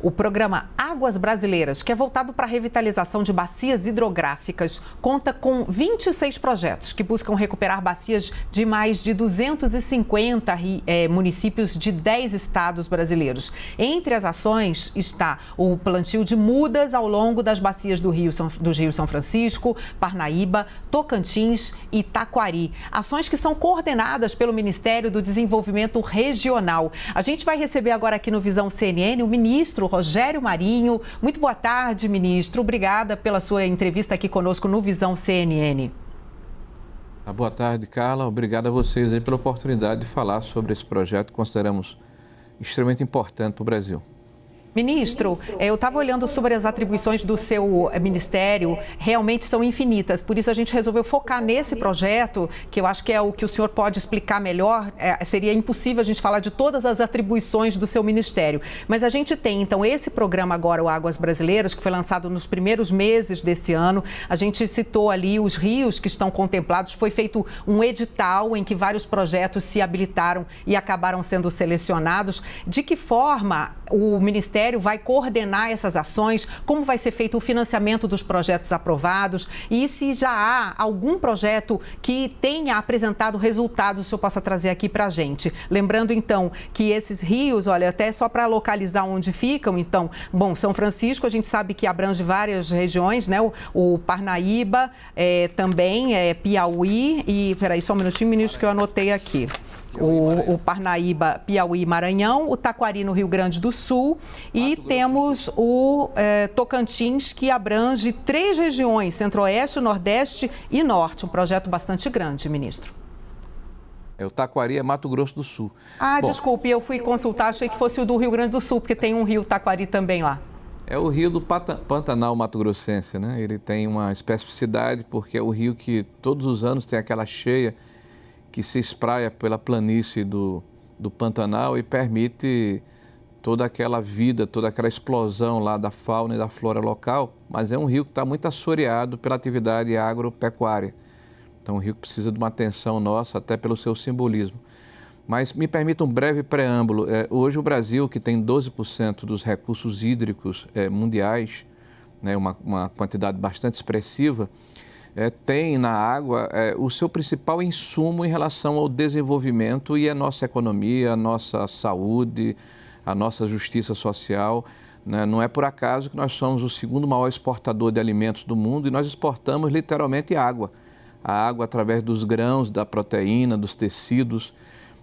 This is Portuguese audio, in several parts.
O programa Águas Brasileiras, que é voltado para a revitalização de bacias hidrográficas, conta com 26 projetos que buscam recuperar bacias de mais de 250 municípios de 10 estados brasileiros. Entre as ações está o plantio de mudas ao longo das bacias dos rios São Francisco, Parnaíba, Tocantins e Taquari. Ações que são coordenadas pelo Ministério do Desenvolvimento Regional. A gente vai receber agora aqui no Visão CNN o ministro Rogério Marinho. Muito boa tarde, ministro. Obrigada pela sua entrevista aqui conosco no Visão CNN. Boa tarde, Carla. Obrigado a vocês aí pela oportunidade de falar sobre esse projeto que consideramos extremamente importante para o Brasil. Ministro, eu estava olhando sobre as atribuições do seu ministério, realmente são infinitas, por isso a gente resolveu focar nesse projeto, que eu acho que é o que o senhor pode explicar melhor. Seria impossível a gente falar de todas as atribuições do seu ministério, mas a gente tem então esse programa agora, o Águas Brasileiras, que foi lançado nos primeiros meses desse ano. A gente citou ali os rios que estão contemplados, foi feito um edital em que vários projetos se habilitaram e acabaram sendo selecionados. De que forma o Ministério vai coordenar essas ações, como vai ser feito o financiamento dos projetos aprovados e se já há algum projeto que tenha apresentado resultados, o senhor possa trazer aqui para a gente. Lembrando, então, que esses rios, olha, até só para localizar onde ficam, então, bom, São Francisco, a gente sabe que abrange várias regiões, né? O Parnaíba, também Piauí e, peraí, só um minutinho, ministro, que eu anotei aqui. O Parnaíba, Piauí, Maranhão, o Taquari no Rio Grande do Sul e temos o Tocantins, que abrange 3 regiões, Centro-Oeste, Nordeste e Norte. Um projeto bastante grande, ministro. O Taquari é Mato Grosso do Sul. Desculpe, eu fui consultar, achei que fosse o do Rio Grande do Sul, porque tem um rio Taquari também lá. É o rio do Pantanal mato-grossense, né? Ele tem uma especificidade porque é o rio que todos os anos tem aquela cheia que se espraia pela planície do Pantanal e permite toda aquela vida, toda aquela explosão lá da fauna e da flora local, mas é um rio que está muito assoreado pela atividade agropecuária. Então, um rio que precisa de uma atenção nossa, até pelo seu simbolismo. Mas me permita um breve preâmbulo. Hoje o Brasil, que tem 12% dos recursos hídricos mundiais, né, uma quantidade bastante expressiva, tem na água o seu principal insumo em relação ao desenvolvimento e a nossa economia, a nossa saúde, a nossa justiça social, né? Não é por acaso que nós somos o segundo maior exportador de alimentos do mundo e nós exportamos literalmente água. A água através dos grãos, da proteína, dos tecidos.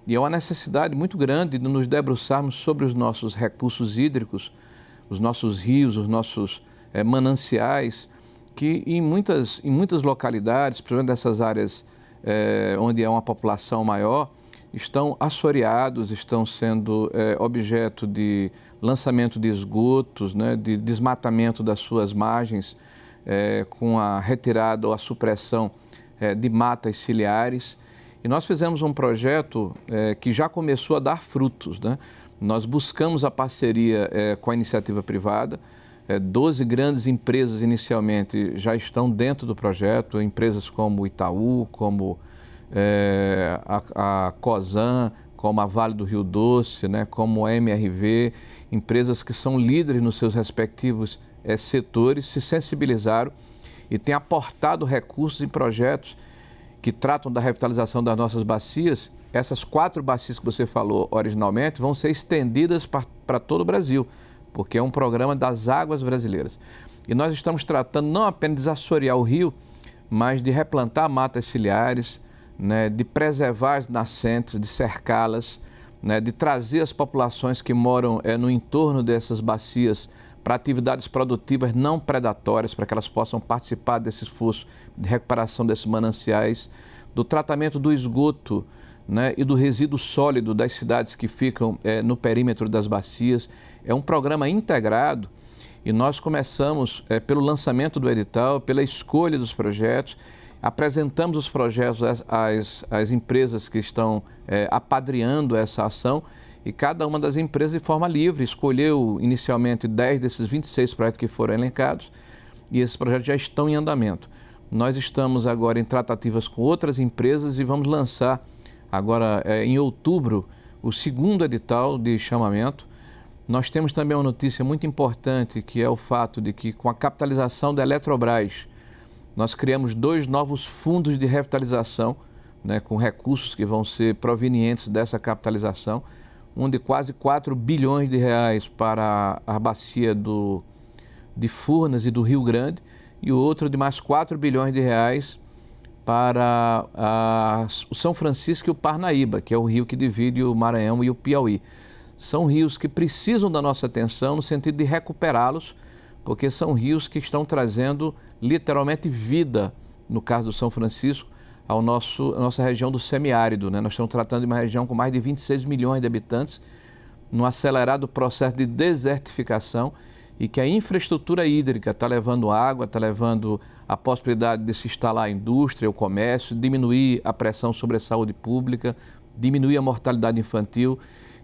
E é uma necessidade muito grande de nos debruçarmos sobre os nossos recursos hídricos, os nossos rios, os nossos mananciais, que em muitas localidades, principalmente dessas áreas onde é uma população maior, estão assoreados, estão sendo objeto de lançamento de esgotos, né, de desmatamento das suas margens, com a retirada ou a supressão de matas ciliares. E nós fizemos um projeto que já começou a dar frutos, né? Nós buscamos a parceria com a iniciativa privada. 12 grandes empresas inicialmente já estão dentro do projeto, empresas como o Itaú, como a Cosan, como a Vale do Rio Doce, né, como a MRV, empresas que são líderes nos seus respectivos setores, se sensibilizaram e têm aportado recursos em projetos que tratam da revitalização das nossas bacias. Essas 4 bacias que você falou originalmente vão ser estendidas para todo o Brasil, porque é um programa das Águas Brasileiras. E nós estamos tratando não apenas de desassorear o rio, mas de replantar matas ciliares, né, de preservar as nascentes, de cercá-las, né, de trazer as populações que moram no entorno dessas bacias para atividades produtivas não predatórias, para que elas possam participar desse esforço de recuperação desses mananciais, do tratamento do esgoto, né, e do resíduo sólido das cidades que ficam no perímetro das bacias. É um programa integrado e nós começamos pelo lançamento do edital, pela escolha dos projetos, apresentamos os projetos às empresas que estão apadrinhando essa ação e cada uma das empresas, de forma livre, escolheu inicialmente 10 desses 26 projetos que foram elencados e esses projetos já estão em andamento. Nós estamos agora em tratativas com outras empresas e vamos lançar agora em outubro o segundo edital de chamamento Nós temos também uma notícia muito importante, que é o fato de que, com a capitalização da Eletrobras, nós criamos 2 novos fundos de revitalização, né, com recursos que vão ser provenientes dessa capitalização, um de quase 4 bilhões de reais para a bacia de Furnas e do Rio Grande, e outro de mais 4 bilhões de reais para o São Francisco e o Parnaíba, que é o rio que divide o Maranhão e o Piauí. São rios que precisam da nossa atenção no sentido de recuperá-los, porque são rios que estão trazendo literalmente vida, no caso do São Francisco, à nossa região do semiárido, né? Nós estamos tratando de uma região com mais de 26 milhões de habitantes, num acelerado processo de desertificação, e que a infraestrutura hídrica está levando água, está levando a possibilidade de se instalar a indústria, o comércio, diminuir a pressão sobre a saúde pública, diminuir a mortalidade infantil.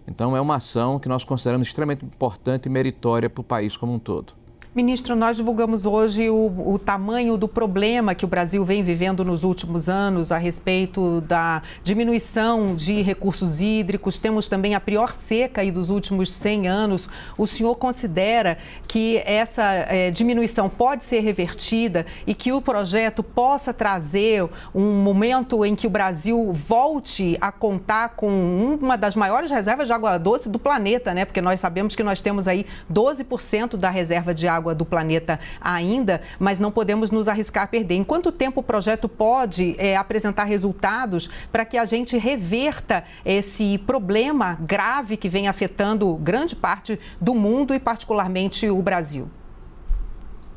Então, é uma ação que nós consideramos extremamente importante e meritória para o país como um todo. Ministro, nós divulgamos hoje o tamanho do problema que o Brasil vem vivendo nos últimos anos a respeito da diminuição de recursos hídricos. Temos também a pior seca aí dos últimos 100 anos. O senhor considera que essa diminuição pode ser revertida e que o projeto possa trazer um momento em que o Brasil volte a contar com uma das maiores reservas de água doce do planeta, né? Porque nós sabemos que nós temos aí 12% da reserva de água do planeta ainda, mas não podemos nos arriscar a perder. Em quanto tempo o projeto pode apresentar resultados para que a gente reverta esse problema grave que vem afetando grande parte do mundo e particularmente o Brasil?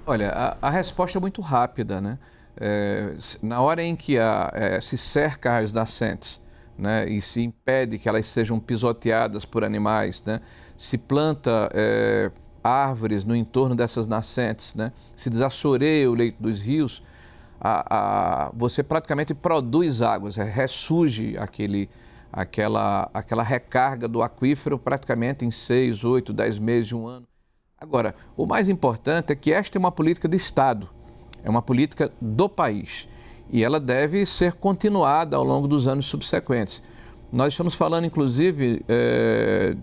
Olha, a resposta é muito rápida, né? Na hora em que se cerca as nascentes, né, e se impede que elas sejam pisoteadas por animais, né, se planta árvores no entorno dessas nascentes, né? Se desassoreia o leito dos rios, você praticamente produz águas, ressurge aquela recarga do aquífero praticamente em 6, 8, 10 meses de um ano. Agora, o mais importante é que esta é uma política de Estado, é uma política do país e ela deve ser continuada ao longo dos anos subsequentes. Nós estamos falando, inclusive,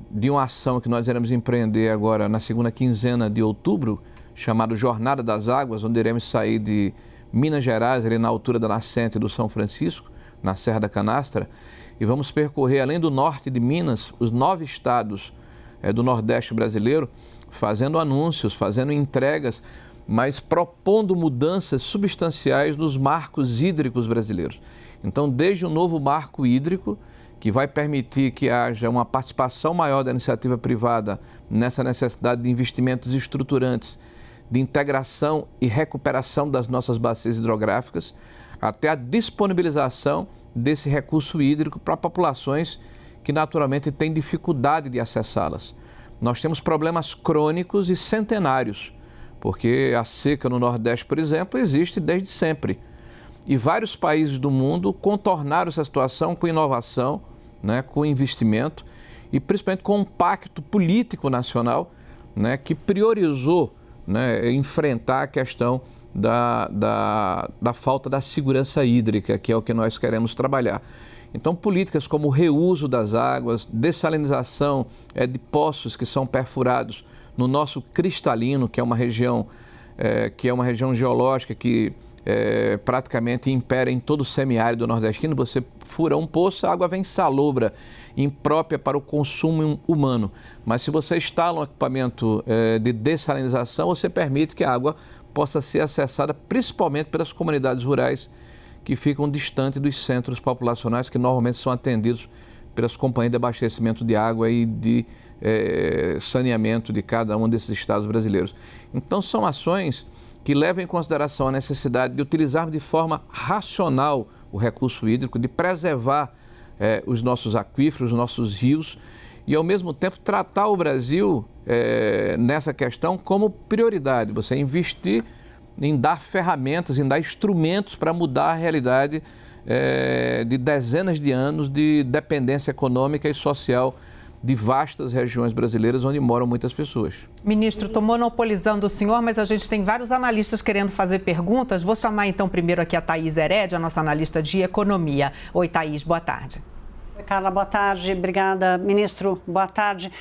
de uma ação que nós iremos empreender agora na segunda quinzena de outubro, chamada Jornada das Águas, onde iremos sair de Minas Gerais, ali na altura da nascente do São Francisco, na Serra da Canastra, e vamos percorrer, além do norte de Minas, os 9 estados do Nordeste brasileiro, fazendo anúncios, fazendo entregas, mas propondo mudanças substanciais nos marcos hídricos brasileiros. Então, desde o novo marco hídrico, que vai permitir que haja uma participação maior da iniciativa privada nessa necessidade de investimentos estruturantes, de integração e recuperação das nossas bacias hidrográficas, até a disponibilização desse recurso hídrico para populações que naturalmente têm dificuldade de acessá-las. Nós temos problemas crônicos e centenários, porque a seca no Nordeste, por exemplo, existe desde sempre. E vários países do mundo contornaram essa situação com inovação, né, com investimento e principalmente com um pacto político nacional, né, que priorizou, né, enfrentar a questão da falta da segurança hídrica, que é o que nós queremos trabalhar. Então, políticas como o reuso das águas, dessalinização de poços que são perfurados no nosso cristalino, que é uma região geológica que praticamente impera em todo o semiárido nordestino. Você fura um poço, a água vem salobra, imprópria para o consumo humano. Mas se você instala um equipamento de dessalinização, você permite que a água possa ser acessada principalmente pelas comunidades rurais que ficam distantes dos centros populacionais, que normalmente são atendidos pelas companhias de abastecimento de água e de saneamento de cada um desses estados brasileiros. Então, são ações que levam em consideração a necessidade de utilizarmos de forma racional o recurso hídrico, de preservar os nossos aquíferos, os nossos rios e, ao mesmo tempo, tratar o Brasil nessa questão como prioridade. Você investir em dar ferramentas, em dar instrumentos para mudar a realidade de dezenas de anos de dependência econômica e social de vastas regiões brasileiras onde moram muitas pessoas. Ministro, estou monopolizando o senhor, mas a gente tem vários analistas querendo fazer perguntas. Vou chamar então primeiro aqui a Thaís Herédia, a nossa analista de economia. Oi, Thaís, boa tarde. Carla, boa tarde. Obrigada, ministro. Boa tarde.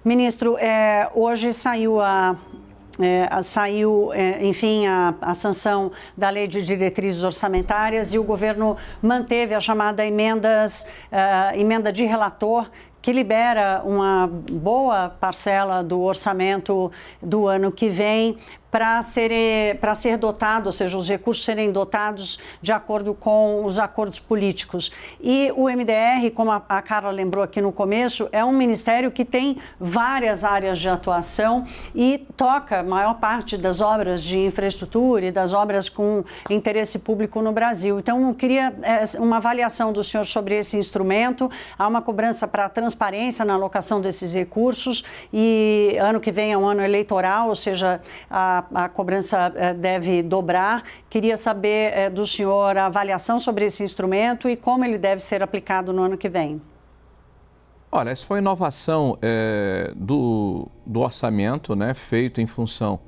Ministro, hoje saiu enfim, a sanção da Lei de Diretrizes Orçamentárias e o governo manteve a chamada emenda de relator, que libera uma boa parcela do orçamento do ano que vem para ser dotado, ou seja, os recursos serem dotados de acordo com os acordos políticos. E o MDR, como a Carla lembrou aqui no começo, é um ministério que tem várias áreas de atuação e toca a maior parte das obras de infraestrutura e das obras com interesse público no Brasil. Então, eu queria uma avaliação do senhor sobre esse instrumento. Há uma cobrança para a transparência na alocação desses recursos e ano que vem é um ano eleitoral, ou seja, a cobrança deve dobrar. Queria saber do senhor a avaliação sobre esse instrumento e como ele deve ser aplicado no ano que vem. Olha, essa foi uma inovação do orçamento, né, feito em função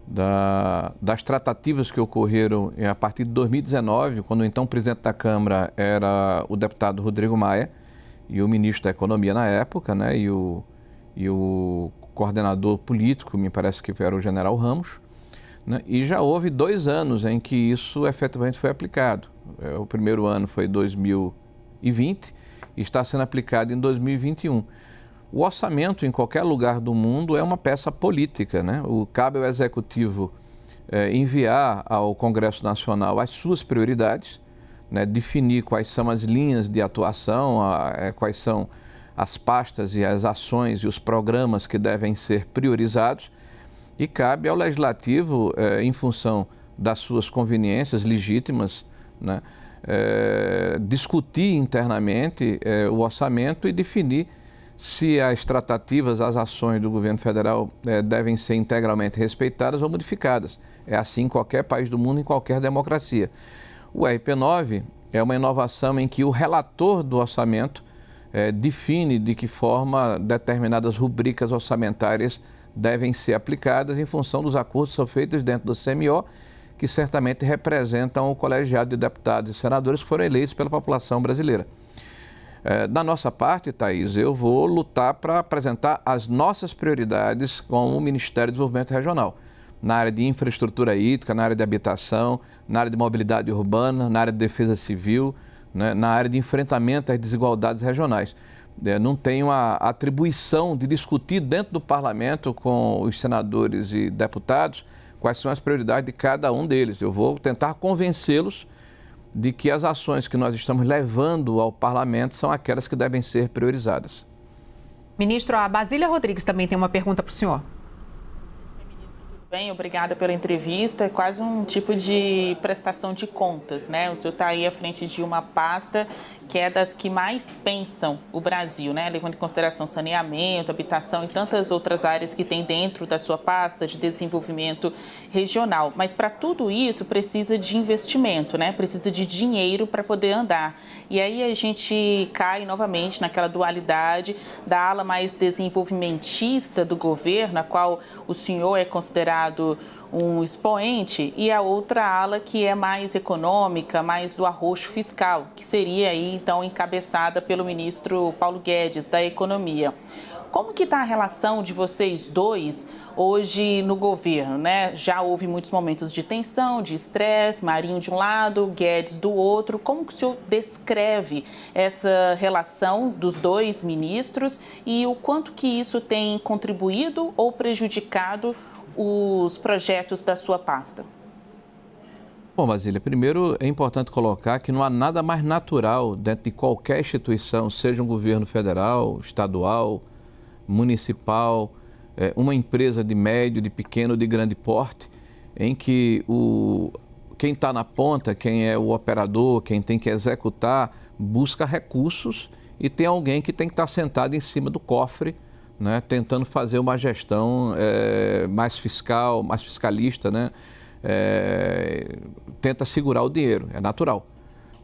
das tratativas que ocorreram a partir de 2019, quando o então presidente da Câmara era o deputado Rodrigo Maia e o ministro da Economia na época, né, e o coordenador político, me parece que era o general Ramos, né? E já houve 2 anos em que isso efetivamente foi aplicado. O primeiro ano foi 2020 e está sendo aplicado em 2021. O orçamento em qualquer lugar do mundo é uma peça política, né? Cabe ao Executivo enviar ao Congresso Nacional as suas prioridades, né? Definir quais são as linhas de atuação, quais são as pastas e as ações e os programas que devem ser priorizados, e cabe ao Legislativo, em função das suas conveniências legítimas, né, discutir internamente o orçamento e definir se as tratativas, as ações do governo federal devem ser integralmente respeitadas ou modificadas. É assim em qualquer país do mundo, em qualquer democracia. O RP9 é uma inovação em que o relator do orçamento define de que forma determinadas rubricas orçamentárias devem ser aplicadas em função dos acordos que são feitos dentro do CMO, que certamente representam o colegiado de deputados e senadores que foram eleitos pela população brasileira. Da nossa parte, Thaís, eu vou lutar para apresentar as nossas prioridades com o Ministério do Desenvolvimento Regional, na área de infraestrutura hídrica, na área de habitação, na área de mobilidade urbana, na área de defesa civil, né, na área de enfrentamento às desigualdades regionais. Não tenho a atribuição de discutir dentro do parlamento com os senadores e deputados quais são as prioridades de cada um deles. Eu vou tentar convencê-los de que as ações que nós estamos levando ao parlamento são aquelas que devem ser priorizadas. Ministro, a Basília Rodrigues também tem uma pergunta para o senhor. Bem, obrigada pela entrevista. É quase um tipo de prestação de contas, né? O senhor está aí à frente de uma pasta que é das que mais pensam o Brasil, né? Levando em consideração saneamento, habitação e tantas outras áreas que tem dentro da sua pasta de desenvolvimento regional. Mas para tudo isso precisa de investimento, né? Precisa de dinheiro para poder andar. E aí a gente cai novamente naquela dualidade da ala mais desenvolvimentista do governo, a qual o senhor é considerado um expoente, e a outra ala que é mais econômica, mais do arroxo fiscal, que seria aí então encabeçada pelo ministro Paulo Guedes da Economia. Como que está a relação de vocês dois hoje no governo, né? Já houve muitos momentos de tensão, de estresse, Marinho de um lado, Guedes do outro. Como que o senhor descreve essa relação dos dois ministros e o quanto que isso tem contribuído ou prejudicado os projetos da sua pasta? Bom, Basília, primeiro é importante colocar que não há nada mais natural dentro de qualquer instituição, seja um governo federal, estadual, municipal, uma empresa de médio, de pequeno, de grande porte, em que quem está na ponta, quem é o operador, quem tem que executar, busca recursos e tem alguém que tem que estar sentado em cima do cofre, né, tentando fazer uma gestão mais fiscal, mais fiscalista, né, tenta segurar o dinheiro, é natural.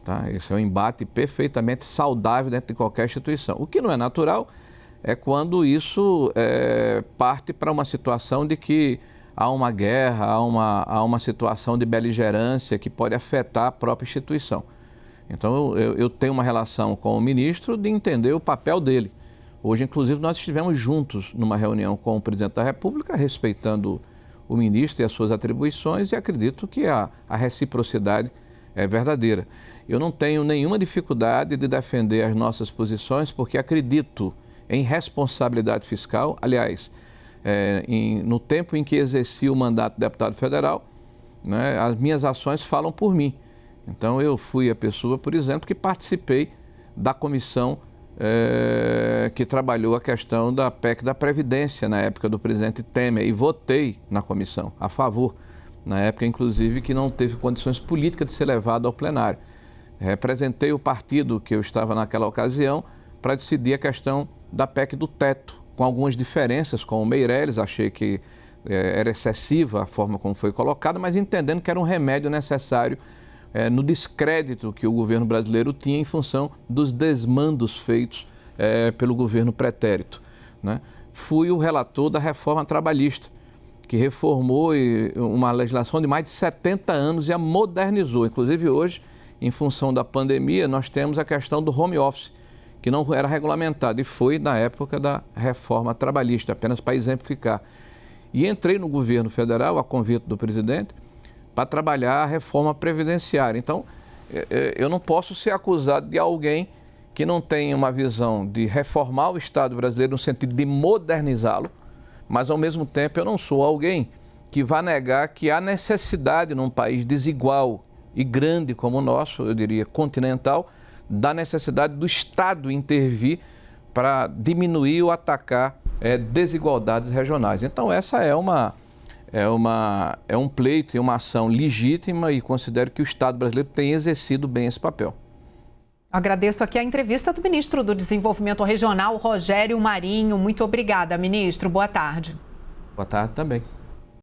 Tá? Esse é um embate perfeitamente saudável dentro de qualquer instituição. O que não é natural é quando isso parte para uma situação de que há uma guerra, há uma situação de beligerância que pode afetar a própria instituição. Então, eu tenho uma relação com o ministro de entender o papel dele. Hoje, inclusive, nós estivemos juntos numa reunião com o presidente da República, respeitando o ministro e as suas atribuições, e acredito que a reciprocidade é verdadeira. Eu não tenho nenhuma dificuldade de defender as nossas posições, porque acredito em responsabilidade fiscal. Aliás, no tempo em que exerci o mandato de deputado federal, né, as minhas ações falam por mim. Então, eu fui a pessoa, por exemplo, que participei da comissão que trabalhou a questão da PEC da Previdência na época do presidente Temer e votei na comissão a favor, na época, inclusive, que não teve condições políticas de ser levado ao plenário. Representei o partido que eu estava naquela ocasião para decidir a questão da PEC do teto, com algumas diferenças com o Meirelles, achei que era excessiva a forma como foi colocada, mas entendendo que era um remédio necessário no descrédito que o governo brasileiro tinha em função dos desmandos feitos pelo governo pretérito, né? Fui o relator da reforma trabalhista, que reformou uma legislação de mais de 70 anos e a modernizou. Inclusive hoje, em função da pandemia, nós temos a questão do home office, que não era regulamentado e foi na época da reforma trabalhista, apenas para exemplificar. E entrei no governo federal, a convite do presidente, para trabalhar a reforma previdenciária. Então, eu não posso ser acusado de alguém que não tem uma visão de reformar o Estado brasileiro no sentido de modernizá-lo, mas, ao mesmo tempo, eu não sou alguém que vá negar que há necessidade num país desigual e grande como o nosso, eu diria continental, da necessidade do Estado intervir para diminuir ou atacar desigualdades regionais. Então, essa é um pleito e uma ação legítima e considero que o Estado brasileiro tem exercido bem esse papel. Agradeço aqui a entrevista do ministro do Desenvolvimento Regional, Rogério Marinho. Muito obrigada, ministro. Boa tarde. Boa tarde também.